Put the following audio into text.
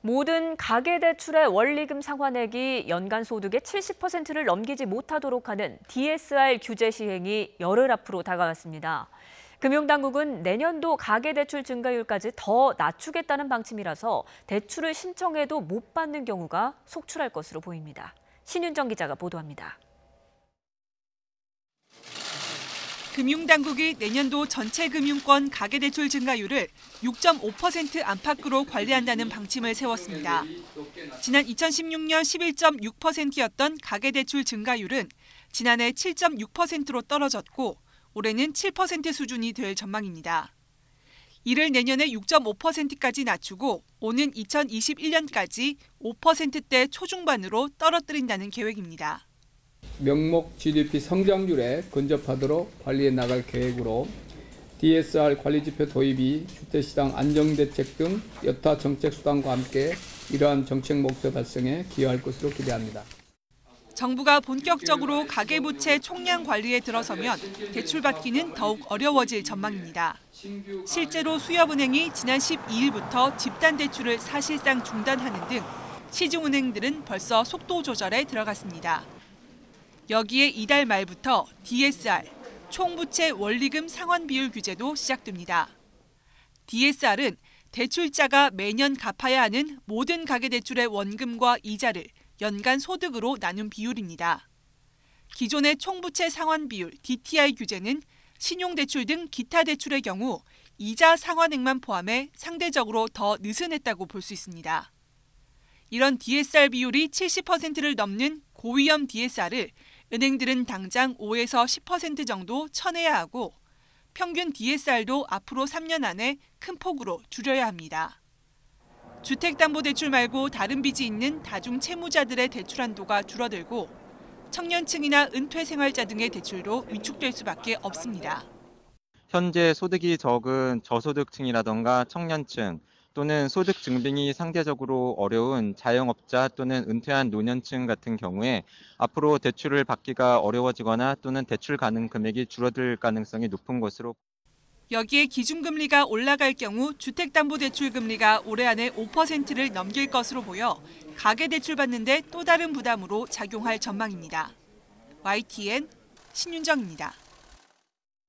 모든 가계대출의 원리금 상환액이 연간 소득의 70%를 넘기지 못하도록 하는 DSR 규제 시행이 열흘 앞으로 다가왔습니다. 금융당국은 내년도 가계대출 증가율까지 더 낮추겠다는 방침이라서 대출을 신청해도 못 받는 경우가 속출할 것으로 보입니다. 신윤정 기자가 보도합니다. 금융당국이 내년도 전체 금융권 가계대출 증가율을 6.5% 안팎으로 관리한다는 방침을 세웠습니다. 지난 2016년 11.6%였던 가계대출 증가율은 지난해 7.6%로 떨어졌고 올해는 7% 수준이 될 전망입니다. 이를 내년에 6.5%까지 낮추고 오는 2021년까지 5%대 초중반으로 떨어뜨린다는 계획입니다. 명목 GDP 성장률에 근접하도록 관리해 나갈 계획으로 DSR 관리지표 도입이 주택시장 안정대책 등 여타 정책 수단과 함께 이러한 정책 목표 달성에 기여할 것으로 기대합니다. 정부가 본격적으로 가계부채 총량 관리에 들어서면 대출받기는 더욱 어려워질 전망입니다. 실제로 수협은행이 지난 12일부터 집단대출을 사실상 중단하는 등 시중은행들은 벌써 속도 조절에 들어갔습니다. 여기에 이달 말부터 DSR, 총부채 원리금 상환 비율 규제도 시작됩니다. DSR은 대출자가 매년 갚아야 하는 모든 가계대출의 원금과 이자를 연간 소득으로 나눈 비율입니다. 기존의 총부채 상환 비율 DTI 규제는 신용대출 등 기타 대출의 경우 이자 상환액만 포함해 상대적으로 더 느슨했다고 볼 수 있습니다. 이런 DSR 비율이 70%를 넘는 고위험 DSR을 은행들은 당장 5에서 10% 정도 쳐내야 하고 평균 DSR도 앞으로 3년 안에 큰 폭으로 줄여야 합니다. 주택담보대출 말고 다른 빚이 있는 다중채무자들의 대출 한도가 줄어들고 청년층이나 은퇴생활자 등의 대출도 위축될 수밖에 없습니다. 현재 소득이 적은 저소득층이라던가 청년층 또는 소득 증빙이 상대적으로 어려운 자영업자 또는 은퇴한 노년층 같은 경우에 앞으로 대출을 받기가 어려워지거나 또는 대출 가능 금액이 줄어들 가능성이 높은 것으로. 여기에 기준금리가 올라갈 경우 주택담보대출 금리가 올해 안에 5%를 넘길 것으로 보여 가계대출 받는데 또 다른 부담으로 작용할 전망입니다. YTN 신윤정입니다.